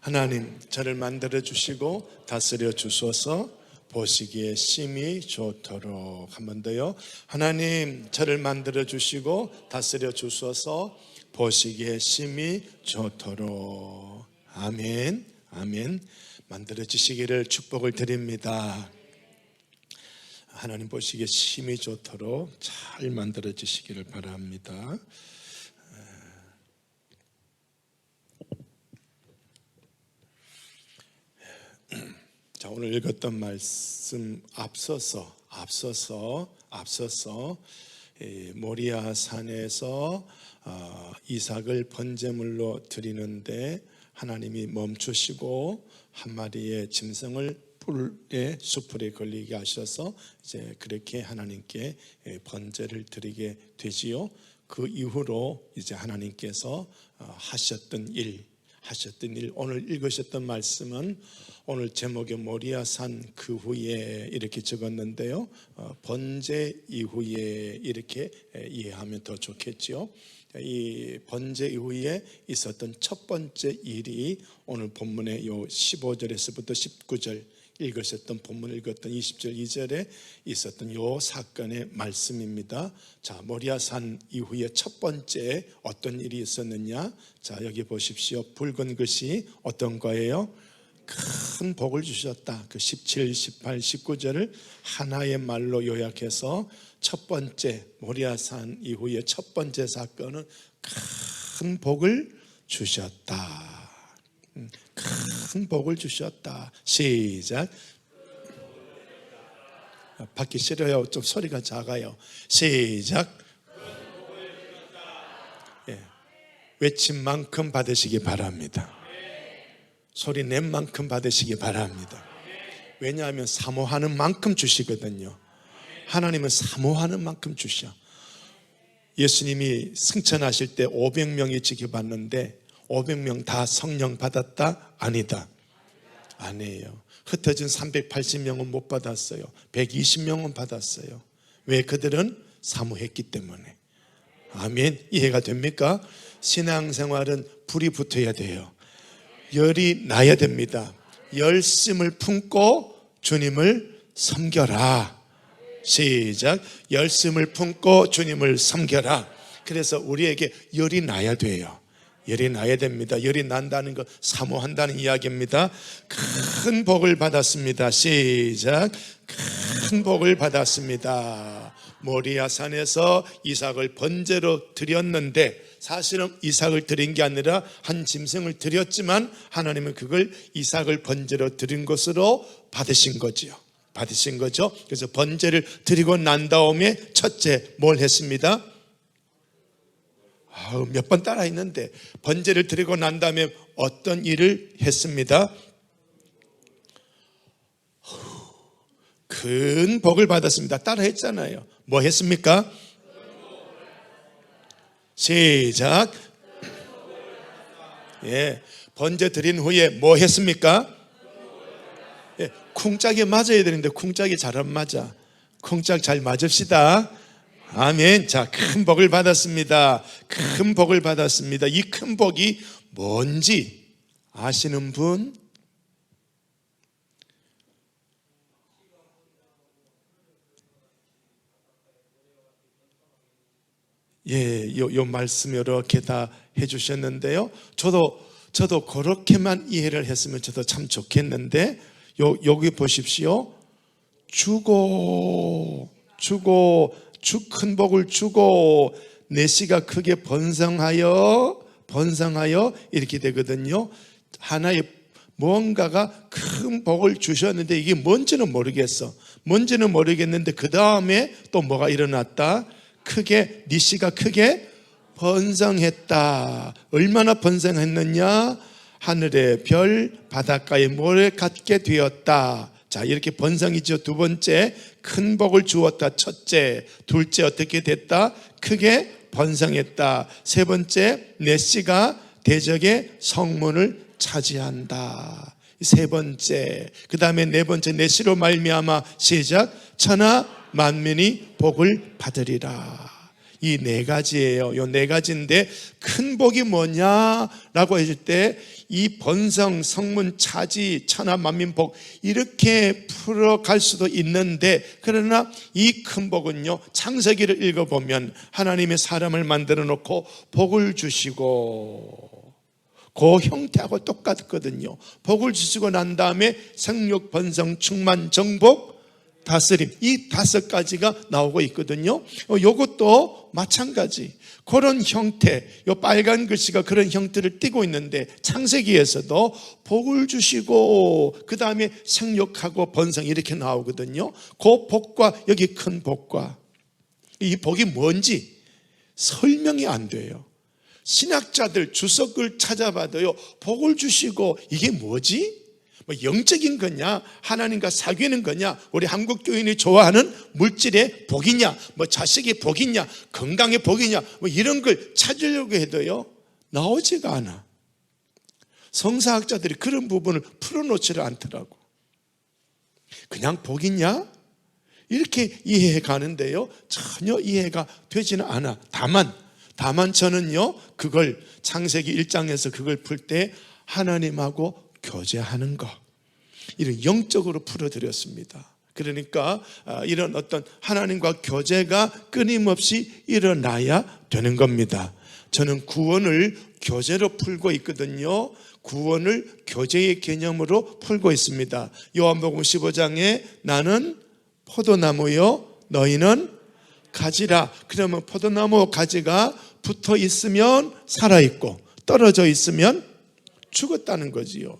하나님, 저를 만들어 주시고 다스려 주소서. 보시기에 심히 좋도록. 한 번 더요. 하나님, 저를 만들어 주시고 다스려 주소서. 보시기에 심히 좋도록. 아멘. 아멘. 만들어 주시기를 축복을 드립니다. 하나님 보시기에 심히 좋도록 잘 만들어 주시기를 바랍니다. 자, 오늘 읽었던 말씀 앞서서 모리아 산에서 이삭을 번제물로 드리는데 하나님이 멈추시고 한 마리의 짐승을 뿔에 수풀에 걸리게 하셔서 이제 그렇게 하나님께 번제를 드리게 되지요. 그 이후로 이제 하나님께서 하셨던 일, 오늘 읽으셨던 말씀은 오늘 제목의 모리아산 그 후에 이렇게 적었는데요. 번제 이후에 이렇게 이해하면 더 좋겠죠. 이 번제 이후에 있었던 첫 번째 일이 오늘 본문의 요 15절에서부터 19절 읽으셨던 본문 읽었던 20절 2절에 있었던 요 사건의 말씀입니다. 자, 모리아산 이후에 첫 번째 어떤 일이 있었느냐? 자, 여기 보십시오. 붉은 글씨 어떤 거예요? 큰 복을 주셨다. 그 17, 18, 19절을 하나의 말로 요약해서 첫 번째 모리아산 이후에 첫 번째 사건은 큰 복을 주셨다. 큰 복을 주셨다. 시작. 받기 싫어요. 좀 소리가 작아요. 시작. 예. 외친 만큼 받으시기 바랍니다. 소리 낸 만큼 받으시기 바랍니다. 왜냐하면 사모하는 만큼 주시거든요. 하나님은 사모하는 만큼 주셔. 예수님이 승천하실 때 500명이 지켜봤는데 500명 다 성령 받았다? 아니다. 아니에요. 흩어진 380명은 못 받았어요. 120명은 받았어요. 왜? 그들은 사모했기 때문에. 아멘. 이해가 됩니까? 신앙생활은 불이 붙어야 돼요. 열이 나야 됩니다. 열심을 품고 주님을 섬겨라. 시작. 열심을 품고 주님을 섬겨라. 그래서 우리에게 열이 나야 돼요. 열이 나야 됩니다. 열이 난다는 것, 사모한다는 이야기입니다. 큰 복을 받았습니다. 시작. 큰 복을 받았습니다. 모리아산에서 이삭을 번제로 드렸는데 사실은 이삭을 드린 게 아니라 한 짐승을 드렸지만 하나님은 그걸 이삭을 번제로 드린 것으로 받으신 거지요. 받으신 거죠. 그래서 번제를 드리고 난 다음에 첫째 뭘 했습니다? 몇 번 따라 했는데 번제를 드리고 난 다음에 어떤 일을 했습니다? 큰 복을 받았습니다. 따라 했잖아요. 뭐 했습니까? 시작. 예, 번제 드린 후에 뭐 했습니까? 예, 쿵짝이 맞아야 되는데 쿵짝이 잘 안 맞아. 쿵짝 잘 맞읍시다. 아멘. 자, 큰 복을 받았습니다. 큰 복을 받았습니다. 이 큰 복이 뭔지 아시는 분? 예, 요 말씀 이렇게 다 해주셨는데요. 저도 그렇게만 이해를 했으면 저도 참 좋겠는데, 여기 보십시오. 큰 복을 주고 내 씨가 크게 번성하여 이렇게 되거든요. 하나의 뭔가가 큰 복을 주셨는데 이게 뭔지는 모르겠는데 그 다음에 또 뭐가 일어났다? 네 씨가 크게 번성했다. 얼마나 번성했느냐? 하늘의 별, 바닷가의 모래 같게 되었다. 자, 이렇게 번성이죠. 두 번째, 큰 복을 주었다. 첫째, 둘째 어떻게 됐다? 크게 번성했다. 세 번째, 내 씨가 대적의 성문을 차지한다. 세 번째, 그 다음에 네 번째, 내 씨로 말미암아 시작. 천하 만민이 복을 받으리라. 이 네 가지예요. 요 네 가지인데 큰 복이 뭐냐라고 했을 때 이 번성, 성문, 차지, 천하, 만민, 복 이렇게 풀어갈 수도 있는데, 그러나 이 큰 복은요, 창세기를 읽어보면 하나님의 사람을 만들어 놓고 복을 주시고 그 형태하고 똑같거든요. 복을 주시고 난 다음에 생육, 번성, 충만, 정복, 다스림, 이 5가지가 나오고 있거든요. 이것도 마찬가지 그런 형태, 요 빨간 글씨가 그런 형태를 띠고 있는데, 창세기에서도 복을 주시고 그 다음에 생육하고 번성 이렇게 나오거든요. 그 복과 여기 큰 복과 이 복이 뭔지 설명이 안 돼요. 신학자들 주석을 찾아봐도요, 복을 주시고 이게 뭐지? 뭐 영적인 거냐, 하나님과 사귀는 거냐, 우리 한국 교인이 좋아하는 물질의 복이냐, 뭐 자식의 복이냐, 건강의 복이냐, 뭐 이런 걸 찾으려고 해도요 나오지가 않아. 성사학자들이 그런 부분을 풀어놓지를 않더라고. 그냥 복이냐 이렇게 이해해 가는데요, 전혀 이해가 되지는 않아. 다만 저는요, 그걸 창세기 1장에서 그걸 풀 때 하나님하고 교제하는 것, 이런 영적으로 풀어드렸습니다. 그러니까 이런 어떤 하나님과 교제가 끊임없이 일어나야 되는 겁니다. 저는 구원을 교제로 풀고 있거든요. 구원을 교제의 개념으로 풀고 있습니다. 요한복음 15장에 나는 포도나무요 너희는 가지라. 그러면 포도나무 가지가 붙어 있으면 살아있고 떨어져 있으면 죽었다는 거지요.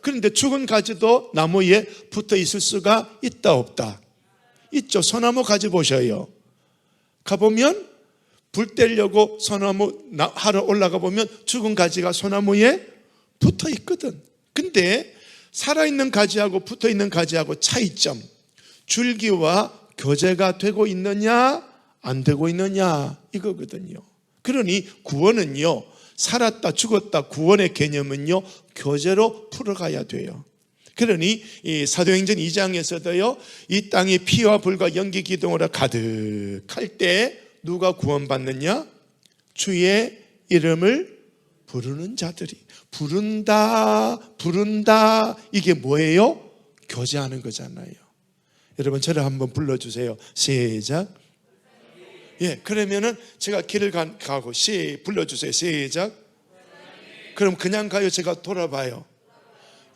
그런데 죽은 가지도 나무에 붙어 있을 수가 있다 없다? 있죠. 소나무 가지 보셔요. 가보면 불 떼려고 소나무 하러 올라가 보면 죽은 가지가 소나무에 붙어 있거든. 근데 살아있는 가지하고 붙어 있는 가지하고 차이점, 줄기와 교제가 되고 있느냐 안 되고 있느냐 이거거든요. 그러니 구원은요, 살았다 죽었다, 구원의 개념은요 교제로 풀어가야 돼요. 그러니 이 사도행전 2장에서도요, 이 땅이 피와 불과 연기 기둥으로 가득할 때 누가 구원받느냐? 주의 이름을 부르는 자들이. 부른다 이게 뭐예요? 교제하는 거잖아요. 여러분 저를 한번 불러주세요. 시작. 예, 그러면은 제가 길을 가고 불러주세요. 시작. 그럼 그냥 가요? 제가 돌아봐요?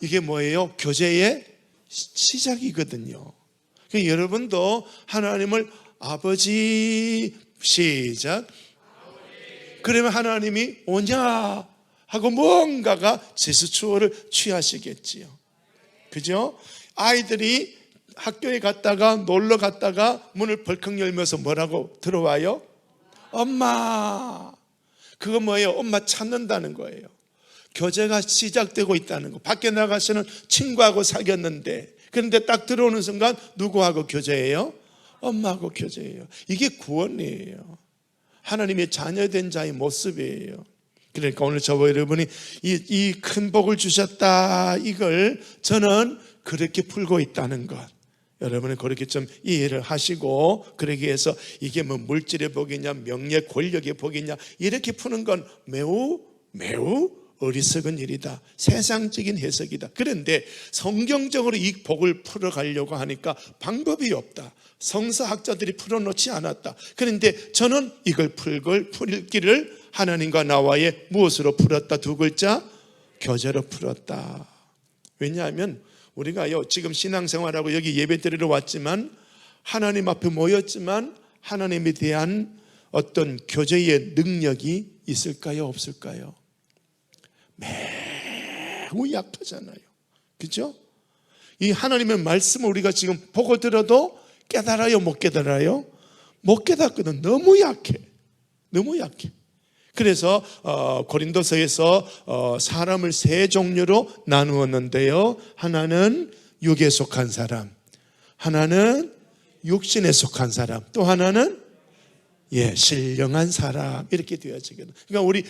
이게 뭐예요? 교제의 시작이거든요. 그러니까 여러분도 하나님을 아버지, 시작. 그러면 하나님이 오냐 하고 뭔가가 제스처를 취하시겠지요. 그죠? 아이들이 학교에 갔다가 놀러 갔다가 문을 벌컥 열면서 뭐라고 들어와요? 엄마. 그거 뭐예요? 엄마 찾는다는 거예요. 교제가 시작되고 있다는 거. 밖에 나가서는 친구하고 사귀었는데, 그런데 딱 들어오는 순간 누구하고 교제해요? 엄마하고 교제해요. 이게 구원이에요. 하나님의 자녀된 자의 모습이에요. 그러니까 오늘 저와 여러분이 이 큰 복을 주셨다, 이걸 저는 그렇게 풀고 있다는 것, 여러분은 그렇게 좀 이해를 하시고, 그러기 위해서 이게 뭐 물질의 복이냐 명예 권력의 복이냐 이렇게 푸는 건 매우 어리석은 일이다. 세상적인 해석이다. 그런데 성경적으로 이 복을 풀어가려고 하니까 방법이 없다. 성서학자들이 풀어놓지 않았다. 그런데 저는 이걸 풀 길을 하나님과 나와의 무엇으로 풀었다? 2글자, 교제로 풀었다. 왜냐하면 우리가요, 지금 신앙생활하고 여기 예배드리러 왔지만, 하나님 앞에 모였지만 하나님에 대한 어떤 교제의 능력이 있을까요? 없을까요? 매우 약하잖아요. 그죠? 이 하나님의 말씀을 우리가 지금 보고 들어도 깨달아요? 못 깨달아요? 못 깨닫거든. 너무 약해. 너무 약해. 그래서 고린도서에서 사람을 3종류로 나누었는데요, 하나는 육에 속한 사람, 하나는 육신에 속한 사람, 또 하나는 신령한 사람, 이렇게 되어지거든. 그러니까 우리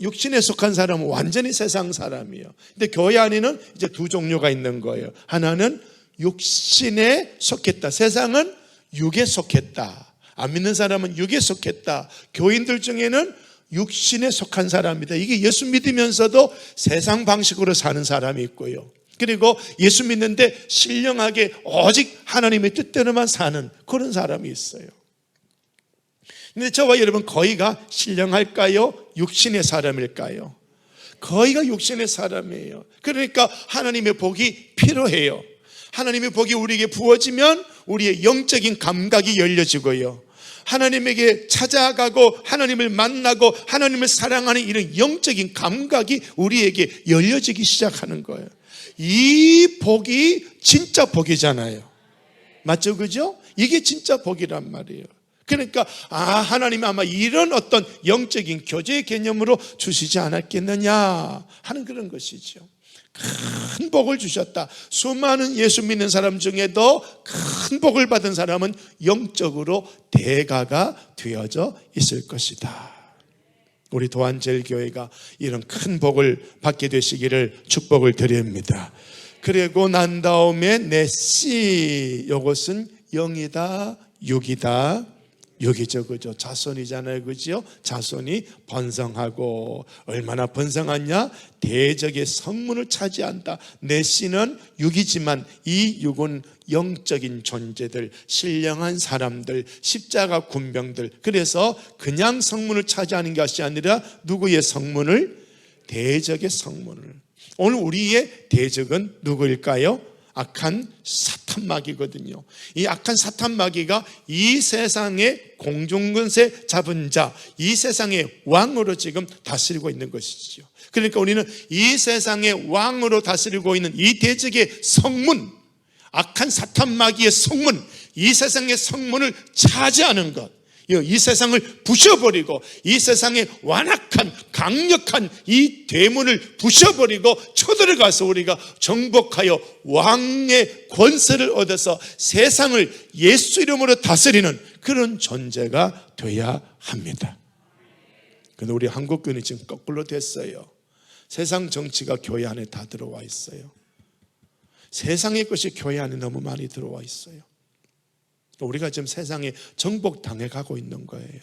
육신에 속한 사람은 완전히 세상 사람이에요. 근데 교회 안에는 이제 2종류가 있는 거예요. 하나는 육신에 속했다, 세상은 육에 속했다. 안 믿는 사람은 육에 속했다. 교인들 중에는 육신에 속한 사람이다. 이게 예수 믿으면서도 세상 방식으로 사는 사람이 있고요. 그리고 예수 믿는데 신령하게 오직 하나님의 뜻대로만 사는 그런 사람이 있어요. 근데 저와 여러분 거의가 신령할까요? 육신의 사람일까요? 거의가 육신의 사람이에요. 그러니까 하나님의 복이 필요해요. 하나님의 복이 우리에게 부어지면 우리의 영적인 감각이 열려지고요, 하나님에게 찾아가고 하나님을 만나고 하나님을 사랑하는 이런 영적인 감각이 우리에게 열려지기 시작하는 거예요. 이 복이 진짜 복이잖아요. 맞죠? 그죠? 이게 진짜 복이란 말이에요. 그러니까 하나님이 아마 이런 어떤 영적인 교제의 개념으로 주시지 않았겠느냐 하는 그런 것이죠. 큰 복을 주셨다. 수많은 예수 믿는 사람 중에도 큰 복을 받은 사람은 영적으로 대가가 되어져 있을 것이다. 우리 도안제일교회가 이런 큰 복을 받게 되시기를 축복을 드립니다. 그리고 난 다음에 넷시, 이것은 영이다 육이다. 육이죠, 그죠? 자손이잖아요, 그죠? 자손이 번성하고, 얼마나 번성하냐? 대적의 성문을 차지한다. 넷시는 육이지만 이 육은 영적인 존재들, 신령한 사람들, 십자가 군병들. 그래서 그냥 성문을 차지하는 것이 아니라 누구의 성문을? 대적의 성문을. 오늘 우리의 대적은 누구일까요? 악한 사탄 마귀거든요. 이 악한 사탄 마귀가 이 세상의 공중근세 잡은 자, 이 세상의 왕으로 지금 다스리고 있는 것이죠. 그러니까 우리는 이 세상의 왕으로 다스리고 있는 이 대적의 성문, 악한 사탄 마귀의 성문, 이 세상의 성문을 차지하는 것, 이 세상을 부셔버리고 이 세상의 완악한 강력한 이 대문을 부셔버리고 쳐들어가서 우리가 정복하여 왕의 권세를 얻어서 세상을 예수 이름으로 다스리는 그런 존재가 되어야 합니다. 그런데 우리 한국교회는 지금 거꾸로 됐어요. 세상 정치가 교회 안에 다 들어와 있어요. 세상의 것이 교회 안에 너무 많이 들어와 있어요. 우리가 지금 세상에 정복당해 가고 있는 거예요.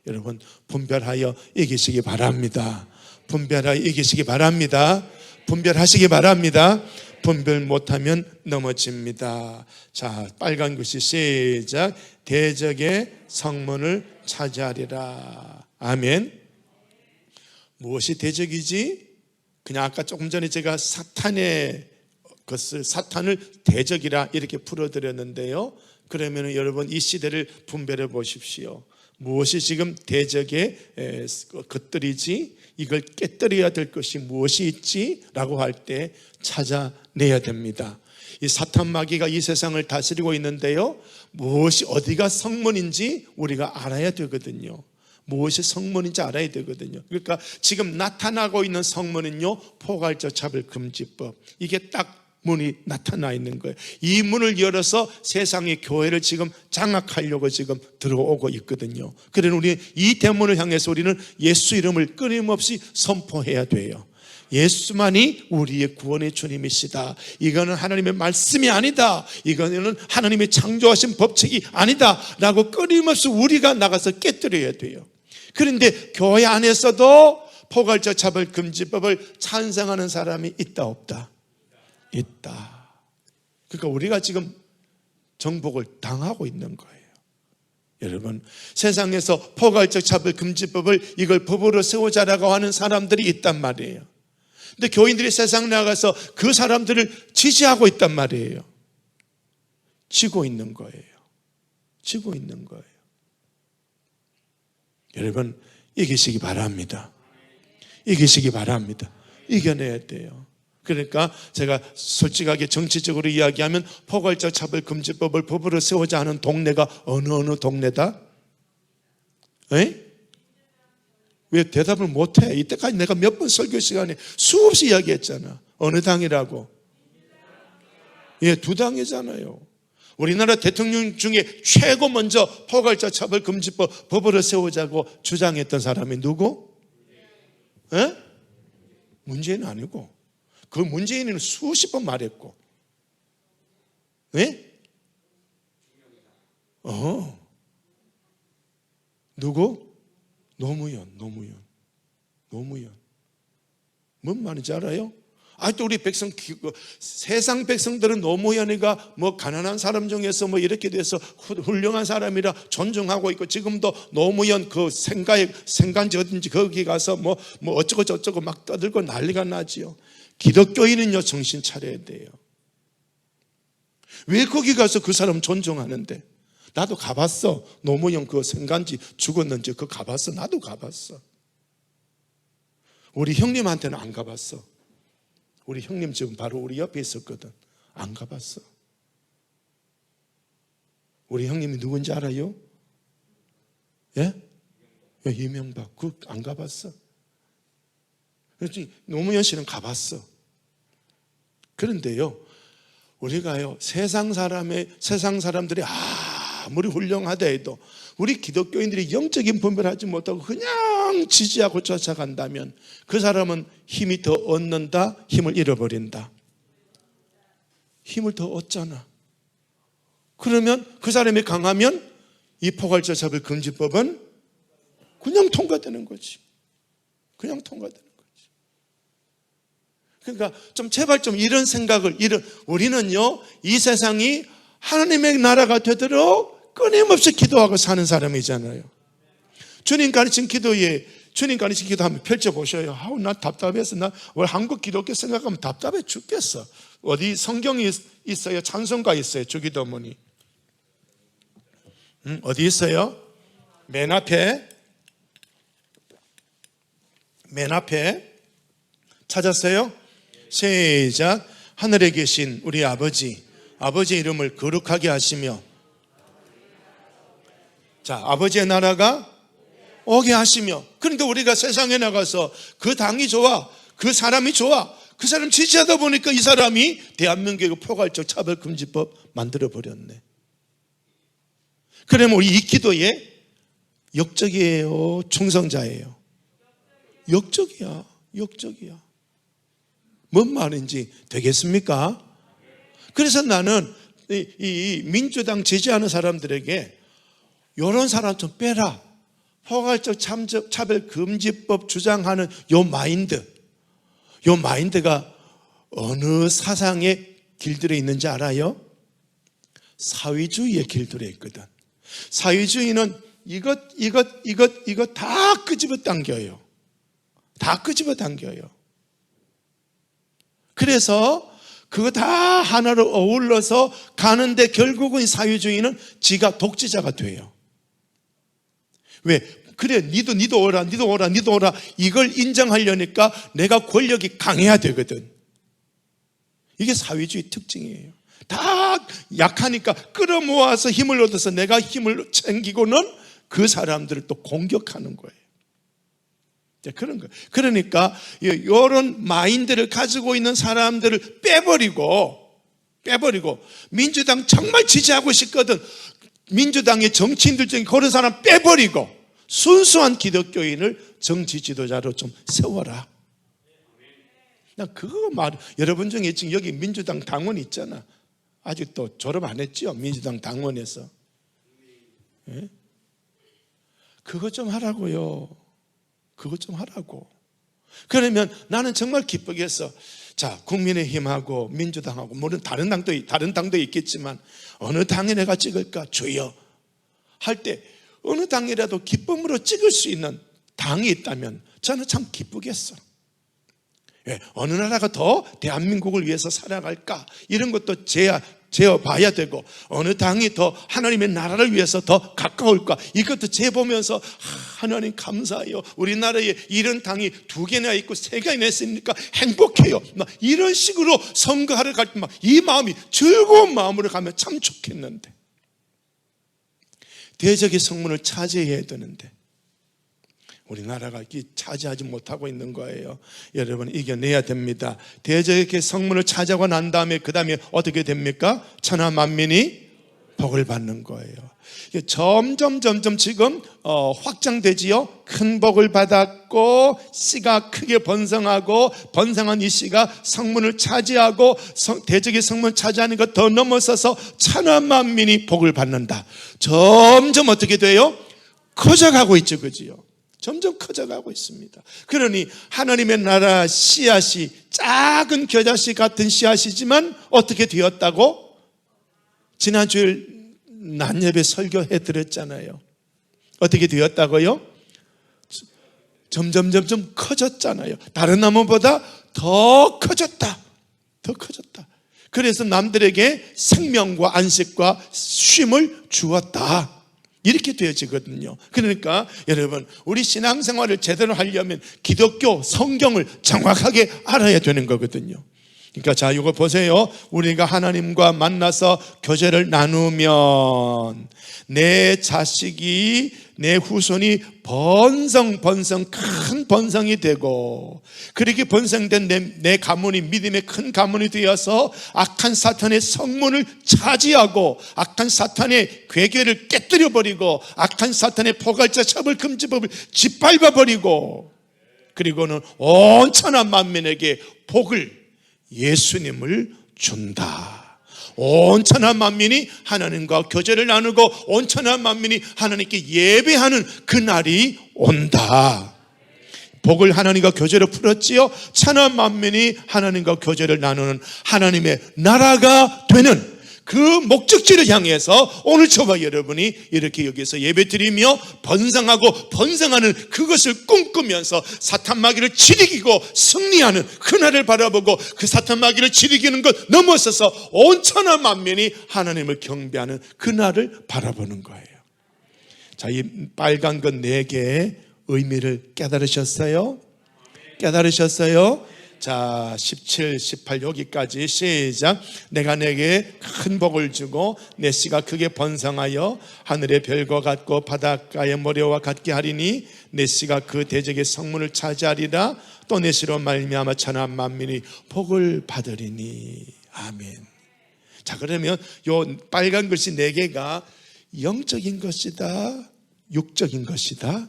여러분 분별하여 이기시기 바랍니다. 분별하여 이기시기 바랍니다. 분별하시기 바랍니다. 분별 못하면 넘어집니다. 자, 빨간 글씨 시작. 대적의 성문을 차지하리라. 아멘. 무엇이 대적이지? 그냥 아까 조금 전에 제가 사탄을 대적이라 이렇게 풀어드렸는데요. 그러면 여러분 이 시대를 분별해 보십시오. 무엇이 지금 대적의 것들이지? 이걸 깨뜨려야 될 것이 무엇이 있지? 라고 할 때 찾아내야 됩니다. 이 사탄 마귀가 이 세상을 다스리고 있는데요, 무엇이 어디가 성문인지 우리가 알아야 되거든요. 무엇이 성문인지 알아야 되거든요. 그러니까 지금 나타나고 있는 성문은요, 포괄적 차별 금지법, 이게 딱 문이 나타나 있는 거예요. 이 문을 열어서 세상의 교회를 지금 장악하려고 지금 들어오고 있거든요. 그래서 우리 이 대문을 향해서 우리는 예수 이름을 끊임없이 선포해야 돼요. 예수만이 우리의 구원의 주님이시다. 이거는 하나님의 말씀이 아니다. 이거는 하나님의 창조하신 법칙이 아니다 라고 끊임없이 우리가 나가서 깨뜨려야 돼요. 그런데 교회 안에서도 포괄적 차별 금지법을 찬성하는 사람이 있다 없다? 있다. 그러니까 우리가 지금 정복을 당하고 있는 거예요. 여러분, 세상에서 포괄적 차별 금지법을 이걸 법으로 세우자라고 하는 사람들이 있단 말이에요. 근데 교인들이 세상 나가서 그 사람들을 지지하고 있단 말이에요. 지고 있는 거예요. 지고 있는 거예요. 여러분, 이기시기 바랍니다. 이기시기 바랍니다. 이겨내야 돼요. 그러니까 제가 솔직하게 정치적으로 이야기하면 포괄적 차별 금지법을 법으로 세우자 하는 동네가 어느 동네다? 에? 왜 대답을 못해? 이때까지 내가 몇 번 설교 시간에 수없이 이야기했잖아. 어느 당이라고? 예, 두 당이잖아요. 우리나라 대통령 중에 최고 먼저 포괄적 차별 금지법 법으로 세우자고 주장했던 사람이 누구? 에? 문재인은 아니고, 그 문재인은 수십 번 말했고, 예? 누구? 노무현. 뭔 말인지 알아요? 아직도 우리 백성, 세상 백성들은 노무현이가 뭐 가난한 사람 중에서 뭐 이렇게 돼서 훌륭한 사람이라 존중하고 있고, 지금도 노무현 그 생간지 어딘지 거기 가서 뭐 어쩌고 저쩌고 막 떠들고 난리가 나지요. 기독교인은요, 정신 차려야 돼요. 왜 거기 가서 그 사람 존중하는데? 나도 가봤어. 노무현 그 생간지 죽었는지 그거 가봤어. 나도 가봤어. 우리 형님한테는 안 가봤어. 우리 형님 지금 바로 우리 옆에 있었거든. 안 가봤어. 우리 형님이 누군지 알아요? 예? 이명박. 그거 안 가봤어. 그렇지. 노무현 씨는 가봤어. 그런데요, 우리가요, 세상 사람들이 아무리 훌륭하다 해도 우리 기독교인들이 영적인 분별을 하지 못하고 그냥 지지하고 쫓아간다면 그 사람은 힘이 더 얻는다, 힘을 잃어버린다. 힘을 더 얻잖아. 그러면 그 사람이 강하면 이 포괄적 차별 금지법은 그냥 통과되는 거지. 그냥 통과되는 거지. 그러니까 제발 이런 생각을, 우리는요, 이 세상이 하나님의 나라가 되도록 끊임없이 기도하고 사는 사람이잖아요. 주님 가르친 기도 한번 펼쳐보셔요. 나 답답해서, 나 한국 기독교 생각하면 답답해 죽겠어. 어디 성경이 있어요? 찬송가 있어요. 주기도문이. 어디 있어요? 맨 앞에 찾았어요? 시작. 하늘에 계신 우리 아버지의 이름을 거룩하게 하시며, 자, 아버지의 나라가 오게 하시며. 그런데 우리가 세상에 나가서 그 당이 좋아, 그 사람이 좋아, 그 사람 지지하다 보니까 이 사람이 대한민국의 포괄적 차별금지법 만들어버렸네. 그러면 우리 이 기도에 역적이에요, 충성자예요? 역적이야. 뭔 말인지 되겠습니까? 그래서 나는 이 민주당 지지하는 사람들에게 이런 사람 좀 빼라. 포괄적 차별금지법 주장하는 요 마인드가 어느 사상에 길들여 있는지 알아요? 사회주의에 길들여 있거든. 사회주의는 이것 다 끄집어 당겨요. 그래서 그거 다 하나로 어울러서 가는데 결국은 사회주의는 지가 독재자가 돼요. 왜? 그래, 니도 오라. 이걸 인정하려니까 내가 권력이 강해야 되거든. 이게 사회주의 특징이에요. 다 약하니까 끌어모아서 힘을 얻어서 내가 힘을 챙기고는 그 사람들을 또 공격하는 거예요. 그런 거예요. 그러니까 이런 마인드를 가지고 있는 사람들을 빼버리고 민주당 정말 지지하고 싶거든. 민주당의 정치인들 중에 그런 사람 빼버리고 순수한 기독교인을 정치 지도자로 좀 세워라. 난 그거 여러분 중에 지금 여기 민주당 당원 있잖아. 아직도 졸업 안 했죠? 민주당 당원에서. 예? 그거 좀 하라고요. 그러면 나는 정말 기쁘겠어. 자, 국민의힘하고 민주당하고, 물론 다른 당도 있겠지만 어느 당에 내가 찍을까? 주여 할 때 어느 당이라도 기쁨으로 찍을 수 있는 당이 있다면 저는 참 기쁘겠어. 예, 어느 나라가 더 대한민국을 위해서 살아갈까? 이런 것도 재어봐야 되고, 어느 당이 더 하나님의 나라를 위해서 더 가까울까? 이것도 재보면서 하나님 감사해요. 우리나라에 이런 당이 2개나 있고 3개나 있으니까 행복해요. 이런 식으로 선거하러 갈 때 이 마음이 즐거운 마음으로 가면 참 좋겠는데, 대적의 성문을 차지해야 되는데 우리나라가 차지하지 못하고 있는 거예요. 여러분, 이겨내야 됩니다. 대적의 성문을 차지하고 난 다음에 그 다음에 어떻게 됩니까? 천하 만민이 복을 받는 거예요. 점점 지금 확장되지요. 큰 복을 받았고 씨가 크게 번성하고, 번성한 이 씨가 성문을 차지하고 대적의 성문을 차지하는 것 더 넘어서서 천하 만민이 복을 받는다. 점점 어떻게 돼요? 커져가고 있죠, 그지요? 점점 커져가고 있습니다. 그러니 하나님의 나라 씨앗이 작은 겨자씨 같은 씨앗이지만 어떻게 되었다고? 지난주에 낮예배 설교해 드렸잖아요. 어떻게 되었다고요? 점점 커졌잖아요. 다른 나무보다 더 커졌다. 더 커졌다. 그래서 남들에게 생명과 안식과 쉼을 주었다. 이렇게 되어지거든요. 그러니까 여러분, 우리 신앙생활을 제대로 하려면 기독교 성경을 정확하게 알아야 되는 거거든요. 그러니까 자, 이거 보세요. 우리가 하나님과 만나서 교제를 나누면 내 자식이, 내 후손이 번성 큰 번성이 되고, 그렇게 번성된 내 가문이 믿음의 큰 가문이 되어서 악한 사탄의 성문을 차지하고 악한 사탄의 괴계를 깨뜨려 버리고 악한 사탄의 포괄자 처벌 금지법을 짓밟아 버리고, 그리고는 온 천하 만민에게 복을, 예수님을 준다. 온 천하 만민이 하나님과 교제를 나누고 온 천하 만민이 하나님께 예배하는 그날이 온다. 복을 하나님과 교제로 풀었지요. 천하 만민이 하나님과 교제를 나누는 하나님의 나라가 되는 그 목적지를 향해서 오늘 저와 여러분이 이렇게 여기서 예배드리며 번성하고 번성하는 그것을 꿈꾸면서 사탄 마귀를 치리기고 승리하는 그날을 바라보고, 그 사탄 마귀를 치리기는 것 넘어서서 온 천하 만민이 하나님을 경배하는 그날을 바라보는 거예요. 자, 이 빨간 것 4개의 의미를 깨달으셨어요? 깨달으셨어요? 자, 17, 18 여기까지 시작. 내가 내게 큰 복을 주고 내 씨가 크게 번성하여 하늘의 별과 같고 바닷가의 모래와 같게 하리니 내 씨가 그 대적의 성문을 차지하리라. 또 내 씨로 말미암아 천하 만민이 복을 받으리니. 아멘. 자, 그러면 요 빨간 글씨 4개가 영적인 것이다, 육적인 것이다?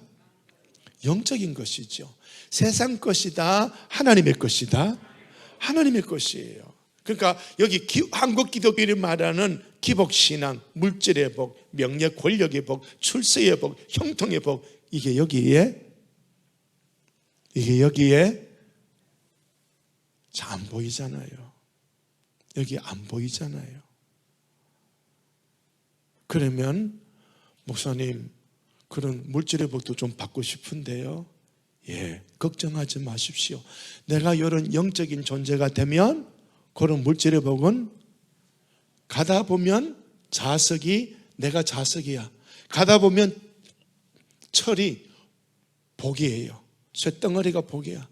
영적인 것이죠. 세상 것이다, 하나님의 것이다? 하나님의 것이에요. 그러니까 여기 한국 기독교인이 말하는 기복신앙, 물질의 복, 명예 권력의 복, 출세의 복, 형통의 복, 이게 여기에 잘 안 보이잖아요. 여기 안 보이잖아요. 그러면 목사님, 그런 물질의 복도 좀 받고 싶은데요. 예, 걱정하지 마십시오. 내가 이런 영적인 존재가 되면 그런 물질의 복은 가다 보면 자석이 내가 자석이야. 가다 보면 철이 복이에요. 쇳덩어리가 복이야.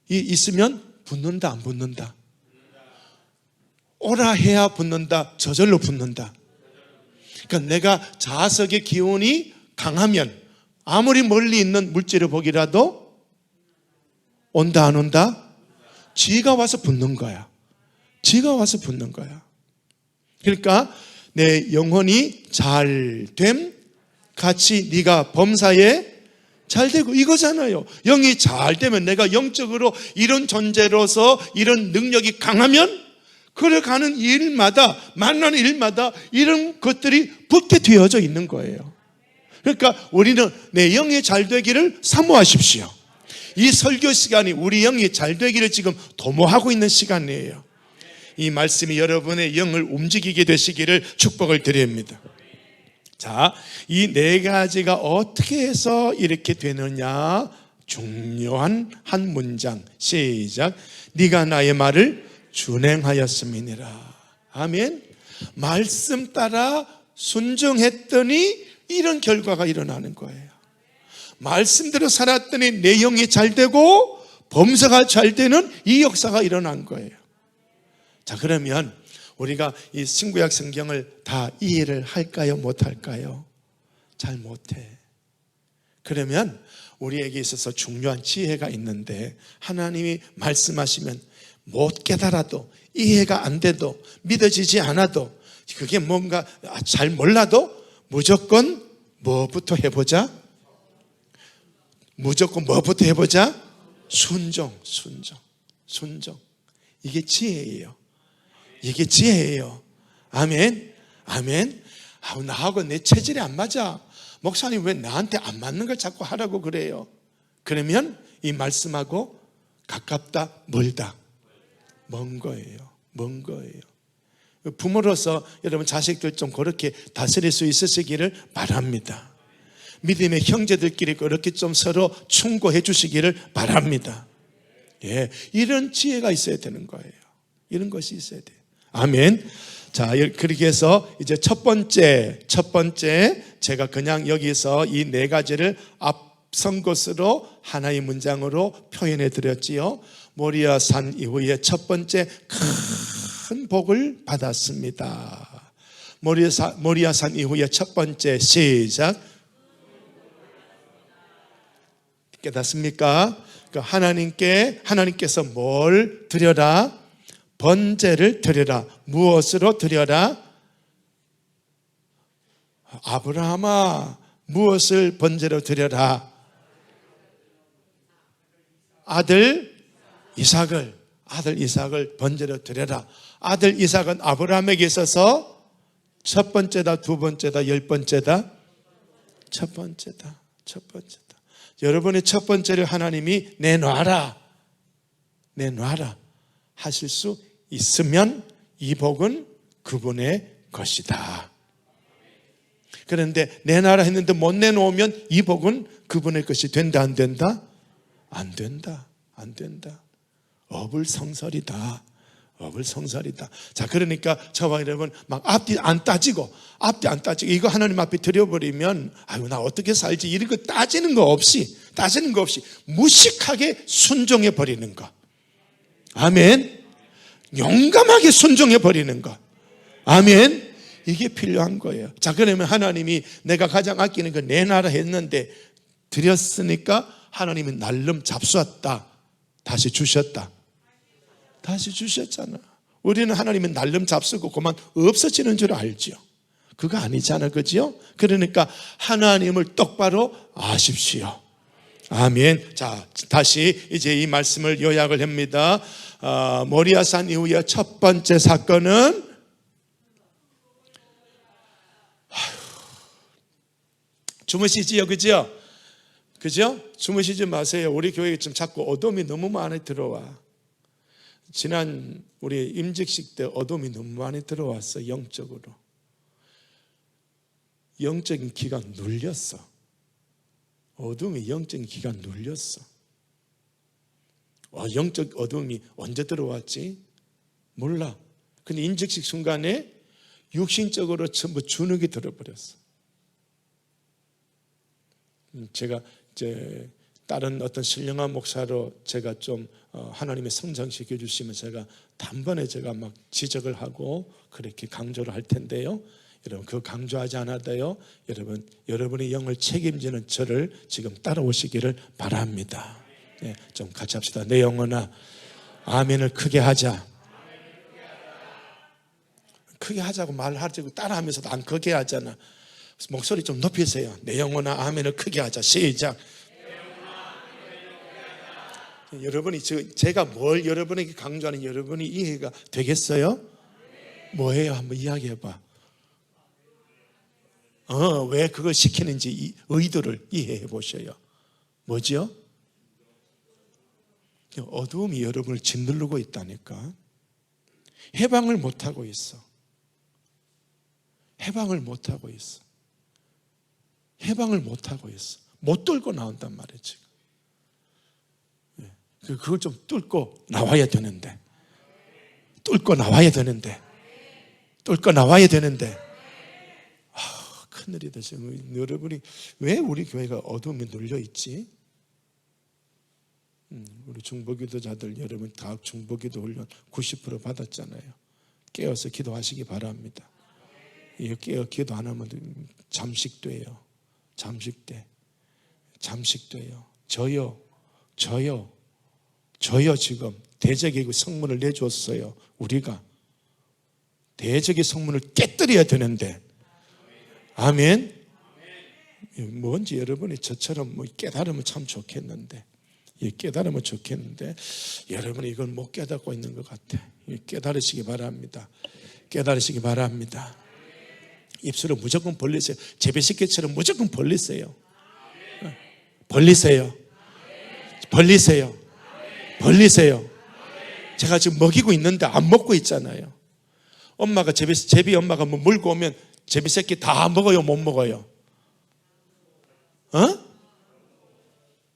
이 있으면 붙는다, 안 붙는다? 오라 해야 붙는다, 저절로 붙는다. 그러니까 내가 자석의 기운이 강하면 아무리 멀리 있는 물질의 복이라도 온다, 안 온다? 지가 와서 붙는 거야. 지가 와서 붙는 거야. 그러니까 내 영혼이 잘됨 같이 네가 범사에 잘되고, 이거잖아요. 영이 잘되면 내가 영적으로 이런 존재로서 이런 능력이 강하면 걸어가는 일마다, 만나는 일마다 이런 것들이 붙게 되어져 있는 거예요. 그러니까 우리는 내 영이 잘되기를 사모하십시오. 이 설교 시간이 우리 영이 잘되기를 지금 도모하고 있는 시간이에요. 이 말씀이 여러분의 영을 움직이게 되시기를 축복을 드립니다. 자, 이 4가지가 어떻게 해서 이렇게 되느냐? 중요한 한 문장. 시작. 네가 나의 말을 준행하였음이니라. 아멘. 말씀 따라 순종했더니 이런 결과가 일어나는 거예요. 말씀대로 살았더니 내 영이 잘되고 범사가 잘되는 이 역사가 일어난 거예요. 자, 그러면 우리가 이 신구약 성경을 다 이해를 할까요? 못할까요? 잘 못해. 그러면 우리에게 있어서 중요한 지혜가 있는데, 하나님이 말씀하시면 못 깨달아도, 이해가 안 돼도, 믿어지지 않아도, 그게 뭔가 잘 몰라도 무조건 뭐부터 해보자? 무조건 뭐부터 해보자? 순종. 이게 지혜예요. 이게 지혜예요. 아멘. 아멘. 나하고 내 체질이 안 맞아. 목사님 왜 나한테 안 맞는 걸 자꾸 하라고 그래요? 그러면 이 말씀하고 가깝다, 멀다? 먼 거예요. 먼 거예요. 부모로서 여러분 자식들 좀 그렇게 다스릴 수 있으시기를 바랍니다. 믿음의 형제들끼리 그렇게 좀 서로 충고해 주시기를 바랍니다. 예, 이런 지혜가 있어야 되는 거예요. 이런 것이 있어야 돼요. 아멘. 자, 그렇게 해서 이제 첫 번째 제가 그냥 여기서 이 네 가지를 앞선 것으로 하나의 문장으로 표현해 드렸지요. 모리아 산 이후에 첫 번째 큰 복을 받았습니다. 모리아 산 이후에 첫 번째 시작. 깨닫습니까? 하나님께서 뭘 드려라? 번제를 드려라. 무엇으로 드려라? 아브라함아, 무엇을 번제로 드려라? 아들 이삭을 번제로 드려라. 아들 이삭은 아브라함에게 있어서 첫 번째다, 두 번째다, 10번째다? 첫 번째다. 여러분의 첫 번째를 하나님이 내놔라 하실 수 있으면 이 복은 그분의 것이다. 그런데 내놔라 했는데 못 내놓으면 이 복은 그분의 것이 된다, 안 된다? 안 된다. 어불성설이다. 자, 그러니까 저와 여러분 막 앞뒤 안 따지고 이거 하나님 앞에 드려버리면 아유 나 어떻게 살지 이런 거 따지는 거 없이 무식하게 순종해 버리는 거. 아멘. 용감하게 순종해 버리는 거. 아멘. 이게 필요한 거예요. 자, 그러면 하나님이 내가 가장 아끼는 거 내놔라 했는데 드렸으니까 하나님이 날름 잡수었다. 다시 주셨잖아. 우리는 하나님은 날름 잡수고 그만 없어지는 줄 알죠. 그거 아니잖아, 그죠? 그러니까 하나님을 똑바로 아십시오. 아멘. 자, 다시 이제 이 말씀을 요약을 합니다. 모리아산 이후에 첫 번째 사건은 주무시지요, 그죠? 주무시지 마세요. 우리 교회에 좀 자꾸 어둠이 너무 많이 들어와. 지난 우리 임직식 때 어둠이 너무 많이 들어왔어. 영적으로. 영적인 기가 눌렸어. 어둠이 영적인 기가 눌렸어. 영적 어둠이 언제 들어왔지? 몰라. 근데 임직식 순간에 육신적으로 전부 주눅이 들어버렸어. 제가 이제 다른 어떤 신령한 목사로 제가 좀 하나님의 성장시켜 주시면 제가 단번에 제가 막 지적을 하고 그렇게 강조를 할 텐데요. 여러분 그거 강조하지 않아도요. 여러분의 영을 책임지는 저를 지금 따라오시기를 바랍니다. 네, 좀 같이 합시다. 내 영혼아 아멘을 크게 하자. 크게 하자고 말하자고 따라하면서도 안 크게 하잖아. 목소리 좀 높이세요. 내 영혼아 아멘을 크게 하자. 시작. 여러분이 제가 뭘 여러분에게 강조하는 여러분이 이해가 되겠어요? 뭐예요? 한번 이야기해봐. 왜 그걸 시키는지 이 의도를 이해해 보셔요. 뭐지요? 어두움이 여러분을 짓누르고 있다니까. 해방을 못하고 있어. 해방을 못하고 있어. 못 뚫고 나온단 말이에요 지금. 그걸 좀 뚫고 나와야 되는데 큰일이다 지금. 여러분이 왜 우리 교회가 어둠에 눌려있지? 우리 중보기도자들 여러분 다 중보기도 훈련 90% 받았잖아요. 깨어서 기도하시기 바랍니다. 이거 깨어 기도 안 하면 잠식돼요. 저요 지금 대적의 성문을 내줬어요. 우리가 대적의 성문을 깨뜨려야 되는데. 아멘. 뭔지 여러분이 저처럼 깨달으면 참 좋겠는데, 여러분이 이걸 못 깨닫고 있는 것 같아. 깨달으시기 바랍니다. 입술을 무조건 벌리세요. 재배식계처럼 무조건 벌리세요. 벌리세요. 벌리세요. 벌리세요. 제가 지금 먹이고 있는데 안 먹고 있잖아요. 엄마가 제비 엄마가 뭐 물고 오면 제비 새끼 다 먹어요, 못 먹어요?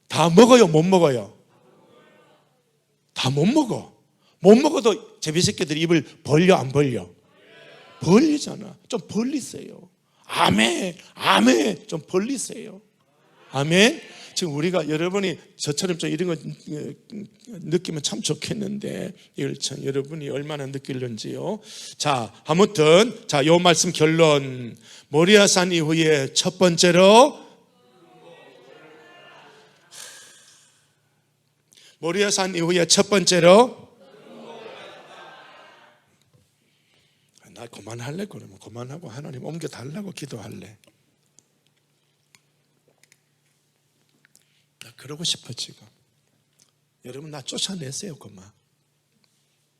다 먹어요, 못 먹어요? 다 못 먹어. 못 먹어도 제비 새끼들이 입을 벌려, 안 벌려? 벌리잖아. 좀 벌리세요. 아멘, 아멘. 좀 벌리세요. 아멘. 지금 우리가 여러분이 저처럼 좀 이런 거 느끼면 참 좋겠는데 이걸 참 여러분이 얼마나 느낄는지요. 자, 아무튼 요 말씀 결론. 모리아산 이후에 첫 번째로 나 그만할래. 그러면 그만하고 하나님 옮겨달라고 기도할래. 나 그러고 싶어 지금. 여러분 나 쫓아내세요 그만.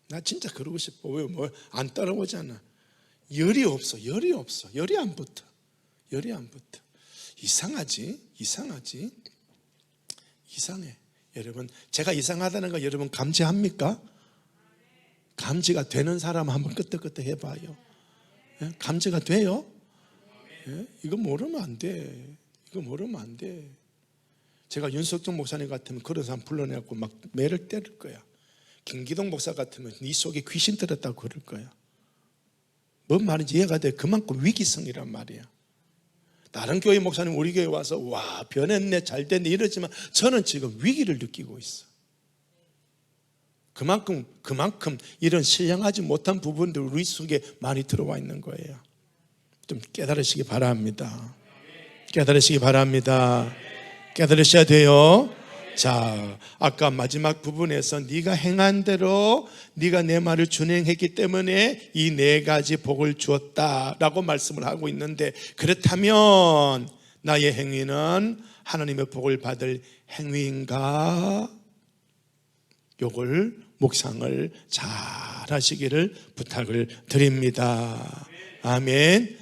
나 진짜 그러고 싶어. 왜 뭐 안 따라오잖아. 열이 없어. 열이 안 붙어. 이상하지. 이상해. 여러분 제가 이상하다는 거 여러분 감지합니까? 감지가 되는 사람 한번 끄떡끄떡 해봐요. 감지가 돼요? 이거 모르면 안 돼. 제가 윤석정 목사님 같으면 그런 사람 불러내고 막 매를 때릴 거야. 김기동 목사 같으면 네 속에 귀신 들었다고 그럴 거야. 뭔 말인지 이해가 돼. 그만큼 위기성이란 말이야. 다른 교회 목사님 우리 교회 와서 와 변했네 잘됐네 이러지만 저는 지금 위기를 느끼고 있어. 그만큼 이런 신령하지 못한 부분들 우리 속에 많이 들어와 있는 거예요. 좀 깨달으시기 바랍니다. 깨달으셔야 돼요. 자, 아까 마지막 부분에서 네가 행한 대로 네가 내 말을 준행했기 때문에 이 네 가지 복을 주었다라고 말씀을 하고 있는데, 그렇다면 나의 행위는 하나님의 복을 받을 행위인가? 요걸 묵상을 잘 하시기를 부탁을 드립니다. 아멘.